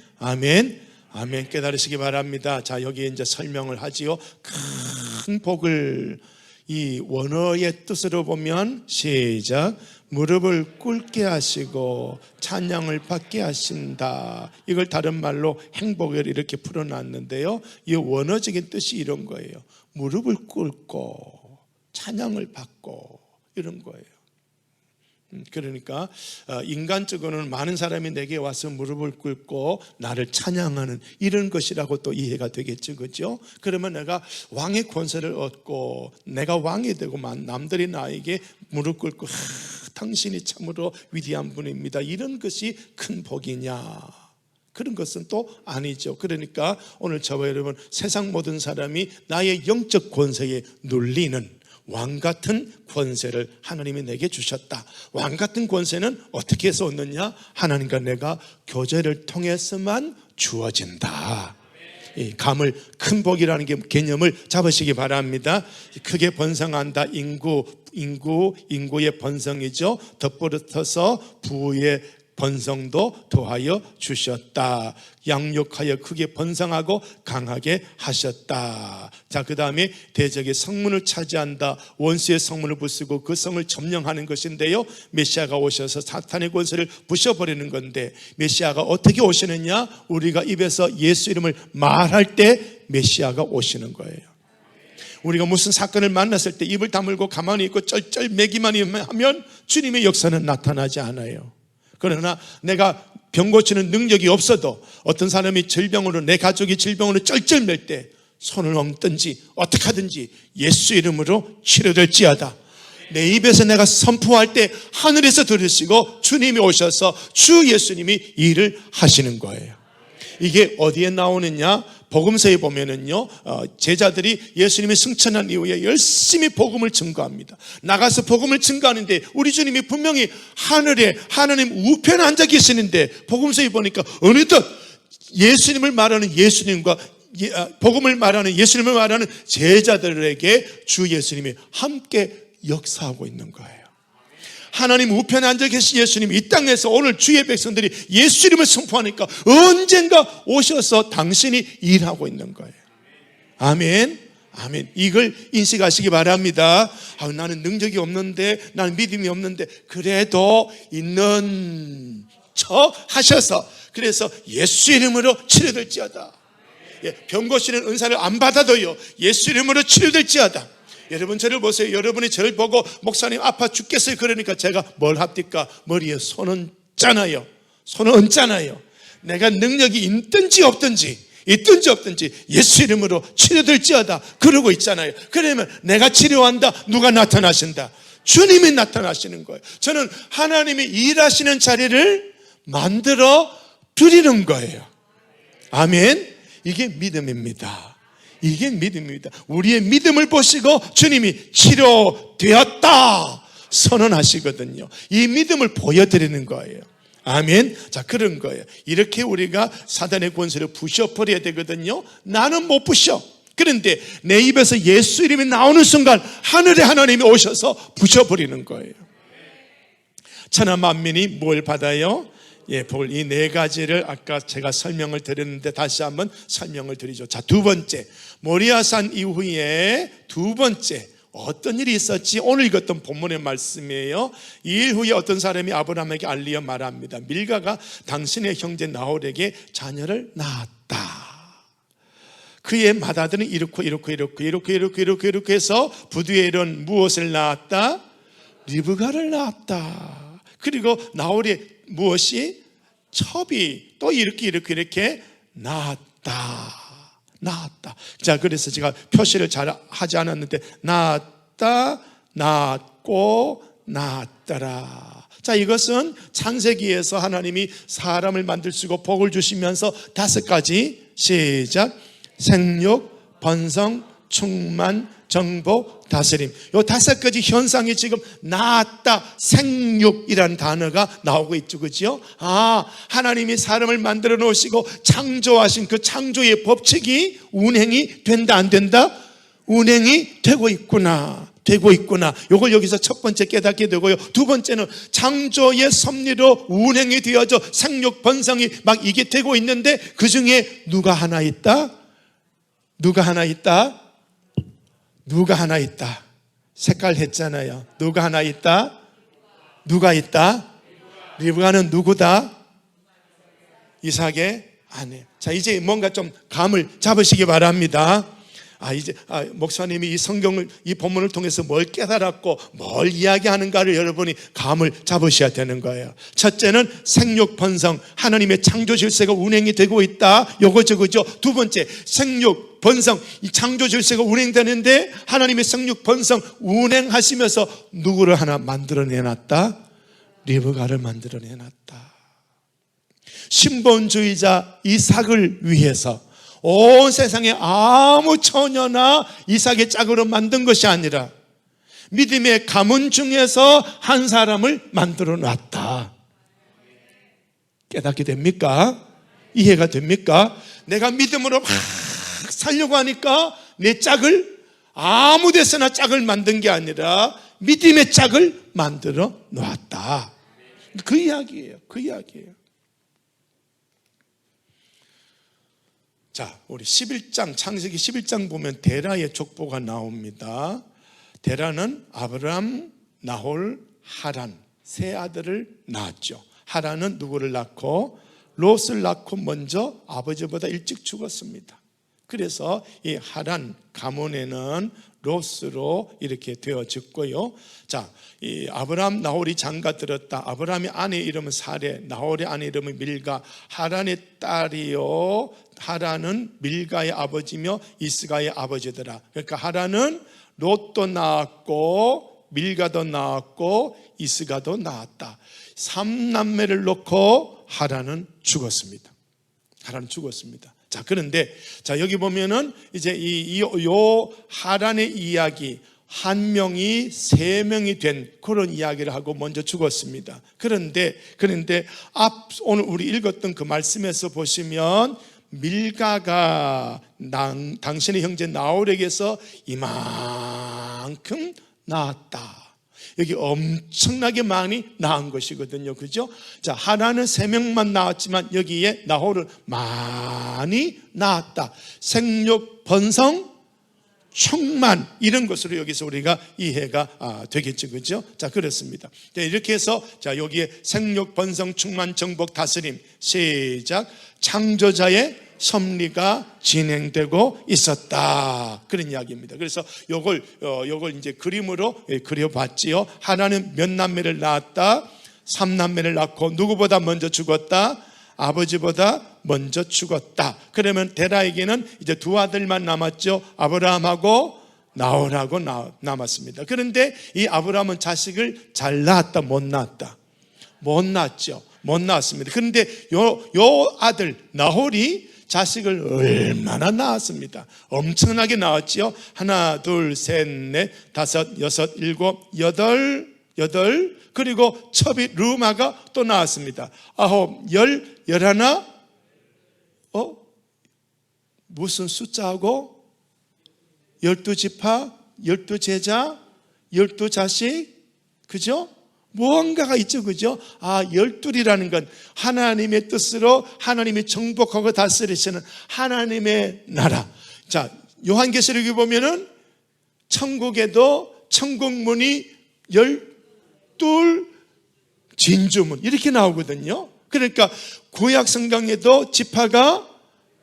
깨달으시기 바랍니다. 자, 여기 이제 설명을 하지요. 큰 복을 이 원어의 뜻으로 보면 시작. 무릎을 꿇게 하시고 찬양을 받게 하신다. 이걸 다른 말로 행복을 이렇게 풀어놨는데요. 이 원어적인 뜻이 이런 거예요. 무릎을 꿇고 찬양을 받고 이런 거예요. 그러니까 인간적으로는 많은 사람이 내게 와서 무릎을 꿇고 나를 찬양하는 이런 것이라고 또 이해가 되겠죠, 그렇죠? 그러면 내가 왕의 권세를 얻고 내가 왕이 되고 남들이 나에게 무릎 꿇고 당신이 참으로 위대한 분입니다, 이런 것이 큰 복이냐? 그런 것은 또 아니죠. 그러니까 오늘 저와 여러분, 세상 모든 사람이 나의 영적 권세에 눌리는 왕같은 권세를 하나님이 내게 주셨다. 왕같은 권세는 어떻게 해서 얻느냐? 하나님과 내가 교제를 통해서만 주어진다. 이 감을 큰 복이라는 개념을 잡으시기 바랍니다. 크게 번성한다. 인구의 번성이죠. 덧붙여서 부의 번성도 더하여 주셨다. 양육하여 크게 번성하고 강하게 하셨다. 자, 그 다음에 대적의 성문을 차지한다. 원수의 성문을 부수고 그 성을 점령하는 것인데요, 메시아가 오셔서 사탄의 권세를 부셔버리는 건데, 메시아가 어떻게 오시느냐? 우리가 입에서 예수 이름을 말할 때 메시아가 오시는 거예요. 우리가 무슨 사건을 만났을 때 입을 다물고 가만히 있고 쩔쩔매기만 하면 주님의 역사는 나타나지 않아요. 그러나 내가 병 고치는 능력이 없어도 어떤 사람이 질병으로, 내 가족이 질병으로 쩔쩔맬 때 손을 얹든지 어떻게 하든지 예수 이름으로 치료될지어다. 내 입에서 내가 선포할 때 하늘에서 들으시고 주님이 오셔서 주 예수님이 일을 하시는 거예요. 이게 어디에 나오느냐? 복음서에 보면은요, 제자들이 예수님이 승천한 이후에 열심히 복음을 증거합니다. 나가서 복음을 증거하는데 우리 주님이 분명히 하늘에 하나님 우편에 앉아 계시는데, 복음서에 보니까 어느덧 예수님을 말하는 예수님과 복음을 말하는 예수님을 말하는 제자들에게 주 예수님이 함께 역사하고 있는 거예요. 하나님 우편에 앉아 계신 예수님이 이 땅에서 오늘 주의 백성들이 예수 이름을 선포하니까 언젠가 오셔서 당신이 일하고 있는 거예요. 아멘. 아멘. 이걸 인식하시기 바랍니다. 나는 능력이 없는데, 나는 믿음이 없는데, 그래도 있는 척 하셔서, 그래서 예수 이름으로 치료될지어다. 병 고치는 은사를 안 받아도요, 예수 이름으로 치료될지어다. 여러분 저를 보세요. 여러분이 저를 보고 목사님 아파 죽겠어요 그러니까 제가 뭘 합니까? 머리에 손은 얹잖아요. 손은 얹잖아요. 내가 능력이 있든지 없든지 예수 이름으로 치료될지어다 그러고 있잖아요. 그러면 내가 치료한다. 누가 나타나신다? 주님이 나타나시는 거예요. 저는 하나님이 일하시는 자리를 만들어 드리는 거예요. 아멘. 이게 믿음입니다. 이게 믿음입니다. 우리의 믿음을 보시고 주님이 치료되었다 선언하시거든요. 이 믿음을 보여드리는 거예요. 아멘. 자, 그런 거예요. 이렇게 우리가 사단의 권세를 부셔버려야 되거든요. 나는 못 부셔. 그런데 내 입에서 예수 이름이 나오는 순간 하늘의 하나님이 오셔서 부셔버리는 거예요. 천하 만민이 뭘 받아요? 복을 이 네 가지를 아까 제가 설명을 드렸는데 다시 한번 설명을 드리죠. 자, 두 번째, 모리아산 이후에 두 번째 어떤 일이 있었지? 오늘 읽었던 본문의 말씀이에요. 이 일 후에 어떤 사람이 아브라함에게 알리어 말합니다. 밀가가 당신의 형제 나홀에게 자녀를 낳았다. 그의 맏아들은 이렇게 해서 부두에 이런 무엇을 낳았다? 리브가를 낳았다. 그리고 나홀이 무엇이? 첩이 또 이렇게 낳았다. 자, 그래서 제가 표시를 잘 하지 않았는데 낳았다, 낳았고, 낳았더라. 자, 이것은 창세기에서 하나님이 사람을 만들시고 복을 주시면서 다섯 가지 시작. 생육, 번성, 충만, 정복, 다스림. 이 다섯 가지 현상이 지금 낳았다, 생육이라는 단어가 나오고 있죠. 그죠? 하나님이 사람을 만들어 놓으시고 창조하신 그 창조의 법칙이 운행이 된다, 안 된다? 운행이 되고 있구나. 요걸 여기서 첫 번째 깨닫게 되고요. 두 번째는 창조의 섭리로 운행이 되어져 생육, 번성이 막 이게 되고 있는데 그 중에 누가 하나 있다? 색깔 했잖아요. 누가 하나 있다? 누가 있다? 리브가는 누구다? 이삭의 아내. 자, 이제 뭔가 좀 감을 잡으시기 바랍니다. 목사님이 이 성경을, 이 본문을 통해서 뭘 깨달았고 뭘 이야기하는가를 여러분이 감을 잡으셔야 되는 거예요. 첫째는 생육 번성, 하나님의 창조 질서가 운행이 되고 있다. 요거죠, 그죠? 두 번째, 생육 번성, 이 창조 질서가 운행되는데 하나님의 생육 번성 운행하시면서 누구를 하나 만들어내놨다? 리브가를 만들어내놨다. 신본주의자 이삭을 위해서 온 세상에 아무 처녀나 이삭의 짝으로 만든 것이 아니라 믿음의 가문 중에서 한 사람을 만들어 놨다. 깨닫게 됩니까? 이해가 됩니까? 내가 믿음으로 막 살려고 하니까 내 짝을 아무 데서나 짝을 만든 게 아니라 믿음의 짝을 만들어 놨다. 그 이야기예요. 자, 우리 11장, 창세기 11장 보면 데라의 족보가 나옵니다. 데라는 아브람, 나홀, 하란 세 아들을 낳았죠. 하란은 누구를 낳고? 롯을 낳고 먼저 아버지보다 일찍 죽었습니다. 그래서 이 하란 가문에는 롯으로 이렇게 되어졌고요. 자, 이 아브람, 나홀이 장가 들었다. 아브람의 아내 이름은 사레, 나홀의 아내 이름은 밀가. 하란의 딸이요, 하란은 밀가의 아버지며 이스가의 아버지더라. 그러니까 하란은 롯도 낳았고 밀가도 낳았고 이스가도 낳았다. 3남매를 놓고 하란은 죽었습니다. 자, 그런데 자, 여기 보면은 이제 요 하란의 이야기, 한 명이 세 명이 된 그런 이야기를 하고 먼저 죽었습니다. 그런데 오늘 우리 읽었던 그 말씀에서 보시면 밀가가 당신의 형제 나홀에게서 이만큼 낳았다. 여기 엄청나게 많이 낳은 것이거든요. 그죠? 자, 하나는 3명만 낳았지만 여기에 나홀은 많이 낳았다. 생육, 번성, 충만, 이런 것으로 여기서 우리가 이해가 되겠죠. 그죠? 자, 그렇습니다. 자, 이렇게 해서 자, 여기에 생육, 번성, 충만, 정복, 다스림. 시작. 창조자의 섭리가 진행되고 있었다. 그런 이야기입니다. 그래서 요걸 이제 그림으로 그려봤지요. 하나는 몇 남매를 낳았다? 3남매를 낳고 누구보다 먼저 죽었다? 아버지보다 먼저 죽었다. 그러면 데라에게는 이제 2 아들만 남았죠. 아브라함하고 나홀하고 남았습니다. 그런데 이 아브라함은 자식을 잘 낳았다, 못 낳았다? 못 낳았죠. 못 낳았습니다. 그런데 요 아들 나홀이 자식을 얼마나 낳았습니다. 엄청나게 낳았지요. 1, 2, 3, 4, 5, 6, 7, 8 그리고 첩이 르우마가 또 나왔습니다. 9, 10, 11 무슨 숫자하고 12지파, 12제자, 12자식, 그죠? 무언가가 있죠, 그죠? 12이라는 건 하나님의 뜻으로 하나님이 정복하고 다스리시는 하나님의 나라. 자, 요한계시록에 보면은 천국에도 천국문이 12 진주문 이렇게 나오거든요. 그러니까 구약 성경에도 지파가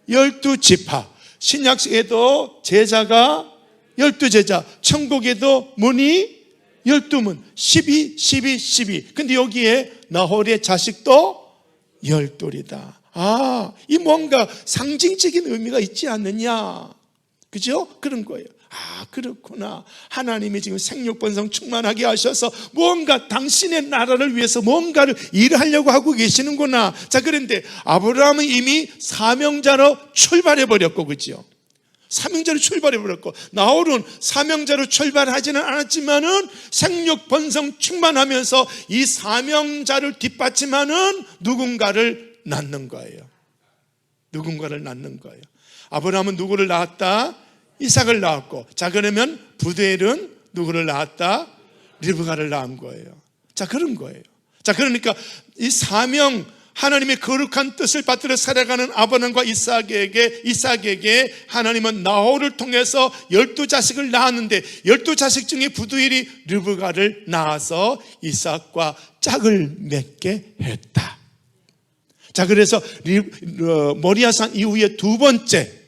12지파, 신약에도 제자가 12제자, 천국에도 문이 12문, 12, 12, 12. 근데 여기에 나홀의 자식도 12이다. 이 뭔가 상징적인 의미가 있지 않느냐, 그죠? 그런 거예요. 그렇구나. 하나님이 지금 생육번성 충만하게 하셔서 뭔가 당신의 나라를 위해서 뭔가를 일하려고 하고 계시는구나. 자, 그런데 아브라함은 이미 사명자로 출발해버렸고, 그죠? 사명자로 출발해버렸고, 나홀은 사명자로 출발하지는 않았지만은 생육번성 충만하면서 이 사명자를 뒷받침하는 누군가를 낳는 거예요. 누군가를 낳는 거예요. 아브라함은 누구를 낳았다? 이삭을 낳았고, 자, 그러면 부두엘은 누구를 낳았다? 리브가를 낳은 거예요. 자, 그런 거예요. 자, 그러니까 이 사명, 하나님의 거룩한 뜻을 받들어 살아가는 아브라함과 이삭에게 하나님은 나홀을 통해서 12자식을 낳았는데 12자식 중에 부두엘이 리브가를 낳아서 이삭과 짝을 맺게 했다. 자, 그래서 모리아산 이후에 2번째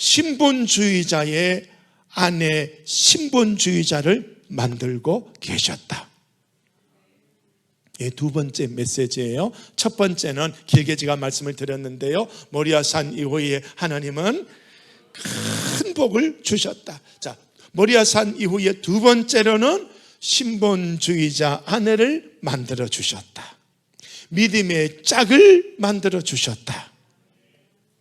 신분주의자의 아내 신분주의자를 만들고 계셨다. 예, 2번째 메시지예요. 첫 번째는 길게 제가 말씀을 드렸는데요, 모리아산 이후에 하나님은 큰 복을 주셨다. 자, 모리아산 이후에 2번째로는 신분주의자 아내를 만들어 주셨다. 믿음의 짝을 만들어 주셨다.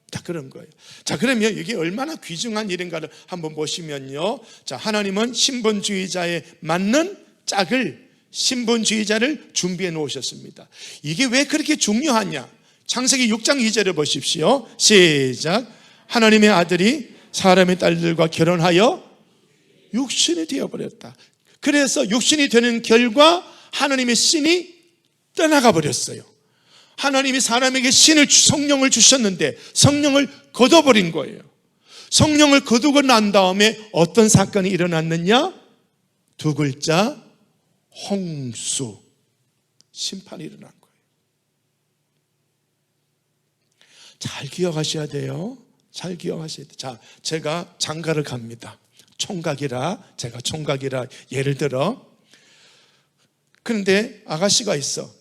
자, 그런 거예요. 자, 그러면 이게 얼마나 귀중한 일인가를 한번 보시면요, 자, 하나님은 신분주의자에 맞는 짝을, 신분주의자를 준비해 놓으셨습니다. 이게 왜 그렇게 중요하냐? 창세기 6장 2절을 보십시오. 시작. 하나님의 아들이 사람의 딸들과 결혼하여 육신이 되어버렸다. 그래서 육신이 되는 결과 하나님의 신이 떠나가 버렸어요. 하나님이 사람에게 성령을 주셨는데 성령을 거둬버린 거예요. 성령을 거두고 난 다음에 어떤 사건이 일어났느냐? 2글자, 홍수, 심판이 일어난 거예요. 잘 기억하셔야 돼요. 잘 기억하셔야 돼요. 자, 제가 장가를 갑니다. 총각이라, 제가 총각이라 예를 들어. 그런데 아가씨가 있어.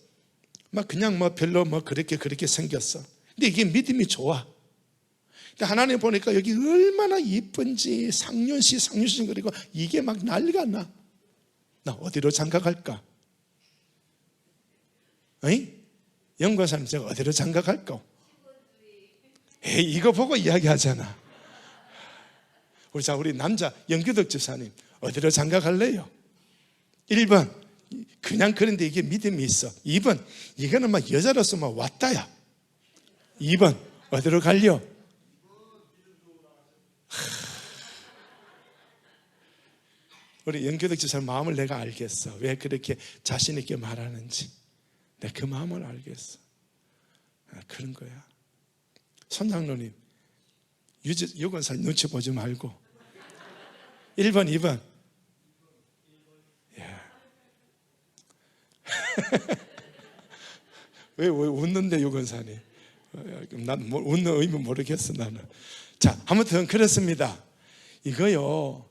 그냥 별로 그렇게 생겼어. 근데 이게 믿음이 좋아. 근데 하나님 보니까 여기 얼마나 이쁜지 상륜시 그리고 이게 막 난리가 나. 나 어디로 장가 갈까? 연구사님, 제가 어디로 장가 갈까? 이거 보고 이야기하잖아. 우리 남자 영규덕 집사님, 어디로 장가 갈래요? 1번, 그냥 그런데 이게 믿음이 있어. 2번, 이거는 여자로서 왔다야. 2번, 어디로 갈려? 우리 영교덕 집사님 마음을 내가 알겠어. 왜 그렇게 자신 있게 말하는지 내가 그 마음을 알겠어. 그런 거야. 손장로님, 유건살 눈치 보지 말고 1번, 2번. 왜 웃는데 유건사님? 난 웃는 의미 모르겠어 나는. 자, 아무튼 그렇습니다. 이거요.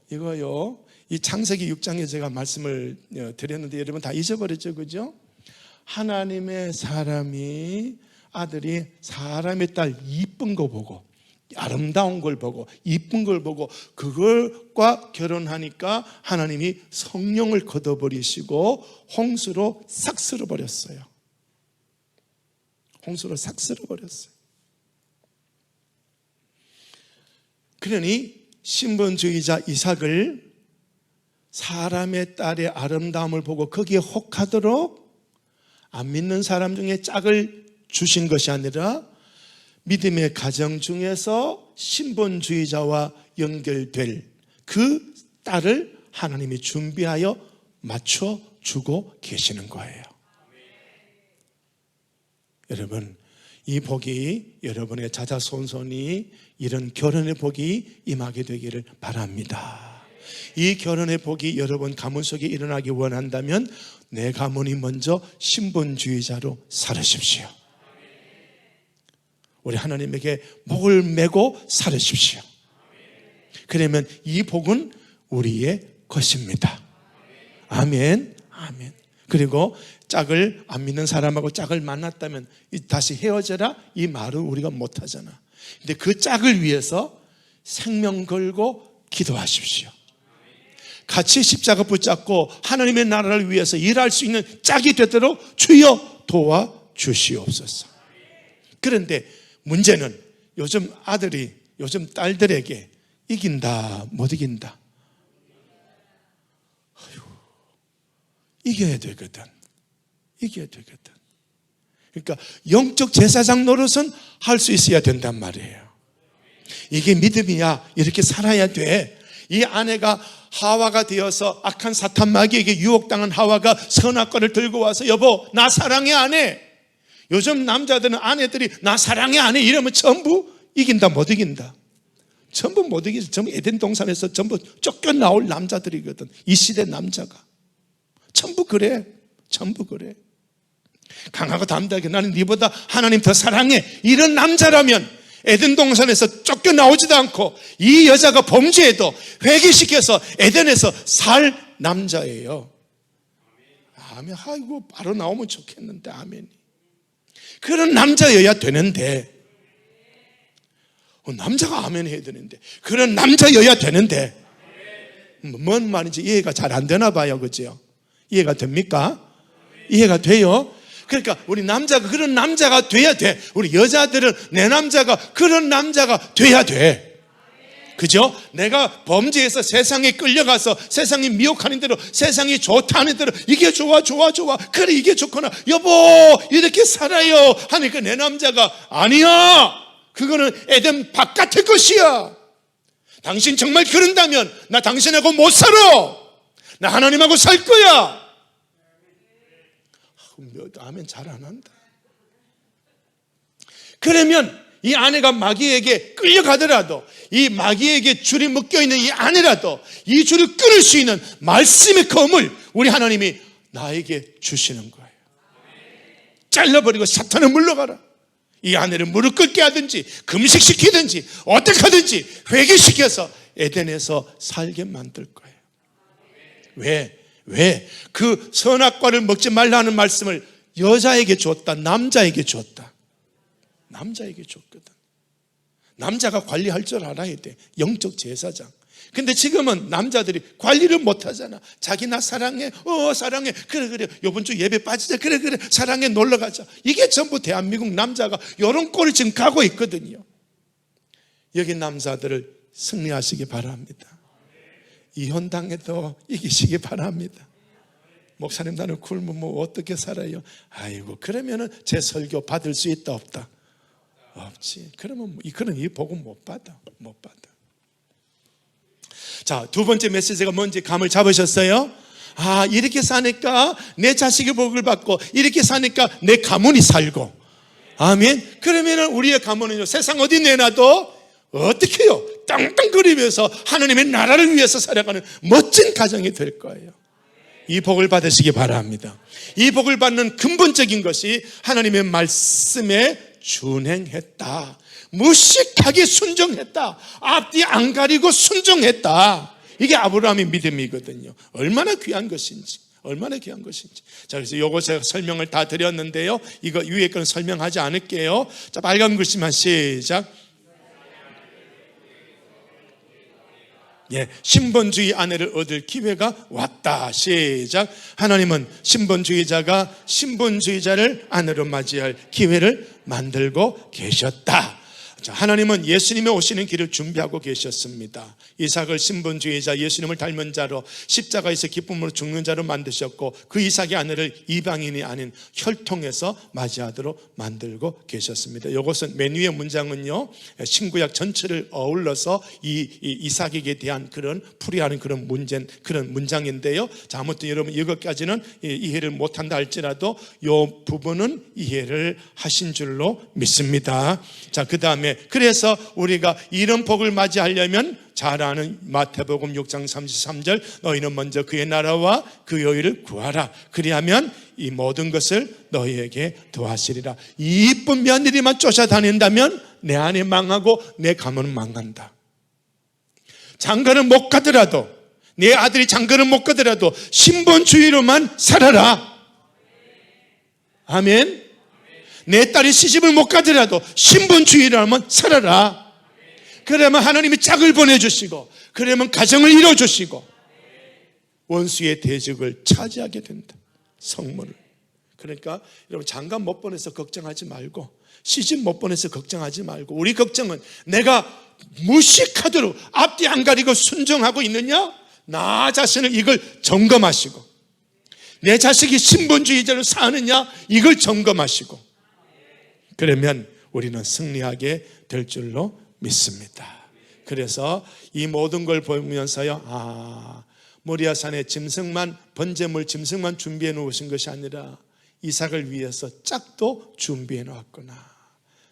이 창세기 6장에 제가 말씀을 드렸는데 여러분 다 잊어버렸죠, 그죠? 하나님의 아들이 사람의 딸 이쁜 거 보고, 아름다운 걸 보고, 이쁜 걸 보고, 그걸과 결혼하니까 하나님이 성령을 걷어버리시고 홍수로 싹 쓸어버렸어요. 홍수로 싹 쓸어버렸어요. 그러니 신분주의자 이삭을 사람의 딸의 아름다움을 보고 거기에 혹하도록 안 믿는 사람 중에 짝을 주신 것이 아니라 믿음의 가정 중에서 신분주의자와 연결될 그 딸을 하나님이 준비하여 맞춰주고 계시는 거예요. 여러분, 이 복이 여러분의 자자손손이 이런 결혼의 복이 임하게 되기를 바랍니다. 이 결혼의 복이 여러분 가문 속에 일어나기 원한다면 내 가문이 먼저 신분주의자로 살으십시오. 우리 하나님에게 목을 메고 살으십시오. 그러면 이 복은 우리의 것입니다. 아멘. 아멘. 그리고 짝을 안 믿는 사람하고 짝을 만났다면 다시 헤어져라 이 말은 우리가 못하잖아. 근데 그 짝을 위해서 생명 걸고 기도하십시오. 같이 십자가 붙잡고 하나님의 나라를 위해서 일할 수 있는 짝이 되도록 주여 도와주시옵소서. 그런데 문제는 요즘 딸들에게 이긴다 못 이긴다, 이겨야 되거든. 그러니까 영적 제사장 노릇은 할 수 있어야 된단 말이에요. 이게 믿음이야. 이렇게 살아야 돼. 이 아내가 하와가 되어서 악한 사탄 마귀에게 유혹당한 하와가 선악과를 들고 와서 여보 나 사랑해 안 해. 요즘 남자들은 아내들이 나 사랑해 안 해 이러면 전부 이긴다 못 이긴다. 전부 못 이기지. 전부 에덴 동산에서 전부 쫓겨나올 남자들이거든. 이 시대 남자가 전부 그래. 강하고 담대하게 나는 네보다 하나님 더 사랑해 이런 남자라면 에덴 동산에서 쫓겨나오지도 않고 이 여자가 범죄해도 회개시켜서 에덴에서 살 남자예요. 아멘. 아이고 바로 나오면 좋겠는데. 아멘. 그런 남자여야 되는데 남자가 아멘 해야 되는데 그런 남자여야 되는데 뭔 말인지 이해가 잘 안 되나 봐요. 그죠? 이해가 됩니까? 이해가 돼요? 그러니까 우리 남자가 그런 남자가 돼야 돼. 우리 여자들은 내 남자가 그런 남자가 돼야 돼. 그죠? 내가 범죄해서 세상에 끌려가서 세상이 미혹하는 대로 세상이 좋다는 대로 이게 좋아 그래 이게 좋구나 여보 이렇게 살아요 하니까 내 남자가 아니야 그거는 에덴 바깥의 것이야. 당신 정말 그런다면 나 당신하고 못 살아. 나 하나님하고 살 거야. 아멘 잘 안 한다. 그러면 이 아내가 마귀에게 끌려가더라도 이 마귀에게 줄이 묶여있는 이 아내라도 이 줄을 끊을 수 있는 말씀의 검을 우리 하나님이 나에게 주시는 거예요. 잘라버리고 사탄을 물러가라. 이 아내를 무릎 꿇게 하든지 금식시키든지 어떻게 하든지 회개시켜서 에덴에서 살게 만들 거예요. 왜? 그 선악과를 먹지 말라는 말씀을 여자에게 줬다. 남자에게 줬거든. 남자가 관리할 줄 알아야 돼. 영적 제사장. 근데 지금은 남자들이 관리를 못 하잖아. 자기 나 사랑해. 사랑해. 그래. 요번 주 예배 빠지자. 그래. 사랑해. 놀러 가자. 이게 전부 대한민국 남자가 이런 꼴이 지금 가고 있거든요. 여기 남자들을 승리하시기 바랍니다. 이혼당해도 이기시기 바랍니다. 목사님 나는 굶으면 어떻게 살아요? 아이고 그러면은 제 설교 받을 수 있다 없다? 없지. 그러면 이 복음 못 받아. 자, 두 번째 메시지가 뭔지 감을 잡으셨어요? 아, 이렇게 사니까 내 자식이 복을 받고, 이렇게 사니까 내 가문이 살고. 아멘. 그러면은 우리의 가문은요, 세상 어디 내놔도 어떻게 해요? 땅땅거리면서 하나님의 나라를 위해서 살아가는 멋진 가정이 될 거예요. 이 복을 받으시기 바랍니다. 이 복을 받는 근본적인 것이 하나님의 말씀에 준행했다, 무식하게 순종했다, 앞뒤 안 가리고 순종했다. 이게 아브라함의 믿음이거든요. 얼마나 귀한 것인지, 얼마나 귀한 것인지. 자, 그래서 요거 제가 설명을 다 드렸는데요, 이거 위에 거는 설명하지 않을게요. 자, 빨간 글씨만 시작. 예, 신본주의 아내를 얻을 기회가 왔다. 시작. 하나님은 신본주의자가 신본주의자를 아내로 맞이할 기회를 만들고 계셨다. 자, 하나님은 예수님이 오시는 길을 준비하고 계셨습니다. 이삭을 신본주의자, 예수님을 닮은 자로, 십자가에서 기쁨으로 죽는 자로 만드셨고, 그 이삭의 아내를 이방인이 아닌 혈통에서 맞이하도록 만들고 계셨습니다. 이것은 맨 위의 문장은요, 신구약 전체를 어울러서 이 이삭에게 대한 그런 풀이하는 그런 문장인데요. 자, 아무튼 여러분 이것까지는 이해를 못한다 할지라도 이 부분은 이해를 하신 줄로 믿습니다. 자, 그 다음에 그래서 우리가 이런 복을 맞이하려면 잘 아는 마태복음 6장 33절, 너희는 먼저 그의 나라와 그 의를 구하라. 그리하면 이 모든 것을 너희에게 더하시리라. 이 이쁜 며느리만 쫓아다닌다면 내 안에 망하고 내 가문은 망한다. 장가를 못 가더라도, 내 아들이 장가를 못 가더라도 신본주의로만 살아라. 아멘. 내 딸이 시집을 못 가더라도 신본주의로만 살아라. 그러면 하나님이 짝을 보내주시고, 그러면 가정을 이뤄주시고, 원수의 대적을 차지하게 된다. 성문을. 그러니까 여러분, 장가 못 보내서 걱정하지 말고, 시집 못 보내서 걱정하지 말고, 우리 걱정은 내가 무식하도록 앞뒤 안 가리고 순종하고 있느냐, 나 자신을 이걸 점검하시고, 내 자식이 신본주의자로 사느냐, 이걸 점검하시고, 그러면 우리는 승리하게 될 줄로 믿습니다. 그래서 이 모든 걸 보면서요, 모리아산의 짐승만, 번제물 짐승만 준비해 놓으신 것이 아니라 이삭을 위해서 짝도 준비해 놓았구나.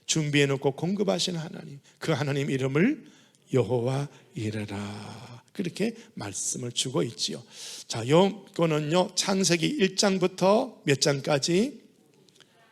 준비해 놓고 공급하신 하나님, 그 하나님 이름을 여호와 이레라, 그렇게 말씀을 주고 있지요. 자, 요거는요, 창세기 1장부터 몇 장까지?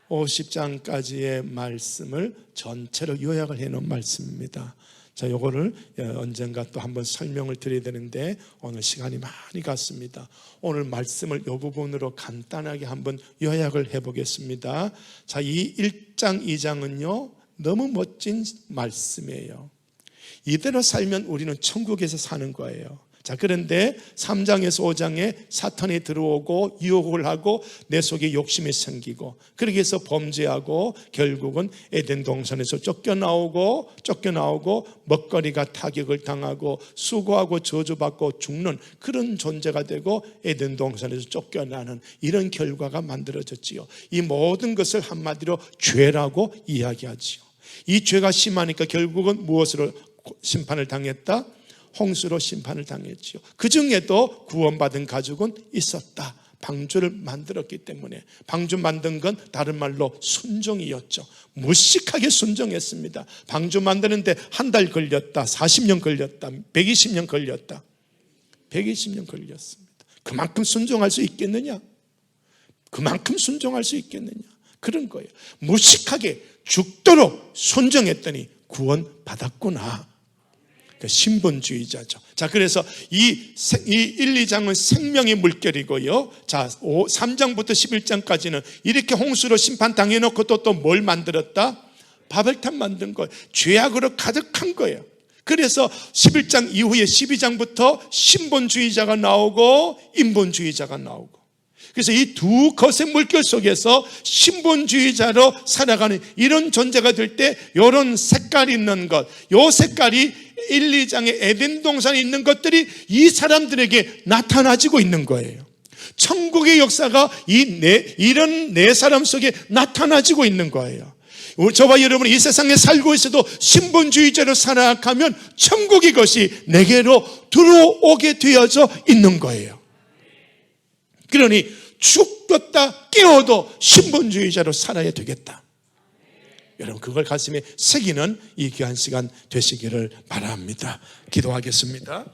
50장까지의 말씀을 전체로 요약을 해놓은 말씀입니다. 자, 요거를 언젠가 또 한번 설명을 드려야 되는데 오늘 시간이 많이 갔습니다. 오늘 말씀을 요 부분으로 간단하게 한번 요약을 해보겠습니다. 자, 이 1장, 2장은요 너무 멋진 말씀이에요. 이대로 살면 우리는 천국에서 사는 거예요. 자, 그런데 3장에서 5장에 사탄이 들어오고 유혹을 하고 내 속에 욕심이 생기고, 그렇게 해서 범죄하고 결국은 에덴 동산에서 쫓겨나오고 먹거리가 타격을 당하고 수고하고 저주받고 죽는 그런 존재가 되고 에덴 동산에서 쫓겨나는 이런 결과가 만들어졌지요. 이 모든 것을 한마디로 죄라고 이야기하지요. 이 죄가 심하니까 결국은 무엇으로 심판을 당했다? 홍수로 심판을 당했지요. 그 중에도 구원받은 가족은 있었다. 방주를 만들었기 때문에. 방주 만든 건 다른 말로 순종이었죠. 무식하게 순종했습니다. 방주 만드는데 한 달 걸렸다, 40년 걸렸다, 120년 걸렸다. 120년 걸렸습니다. 그만큼 순종할 수 있겠느냐? 그만큼 순종할 수 있겠느냐? 그런 거예요. 무식하게 죽도록 순종했더니 구원받았구나. 신본주의자죠. 자, 그래서 이 1, 2장은 생명의 물결이고요. 자, 3장부터 11장까지는 이렇게 홍수로 심판 당해놓고 또 뭘 만들었다? 바벨탑 만든 거예요. 죄악으로 가득한 거예요. 그래서 11장 이후에 12장부터 신본주의자가 나오고 인본주의자가 나오고, 그래서 이 두 거센 물결 속에서 신본주의자로 살아가는 이런 존재가 될 때 이런 색깔이 있는 것, 이 색깔이 1, 2장의 에덴 동산에 있는 것들이 이 사람들에게 나타나지고 있는 거예요. 천국의 역사가 이런 네 사람 속에 나타나지고 있는 거예요. 저와 여러분이 이 세상에 살고 있어도 신분주의자로 살아가면 천국이 것이 내게로 들어오게 되어져 있는 거예요. 그러니 죽었다 깨어도 신분주의자로 살아야 되겠다. 여러분 그걸 가슴에 새기는 이 귀한 시간 되시기를 바랍니다. 기도하겠습니다.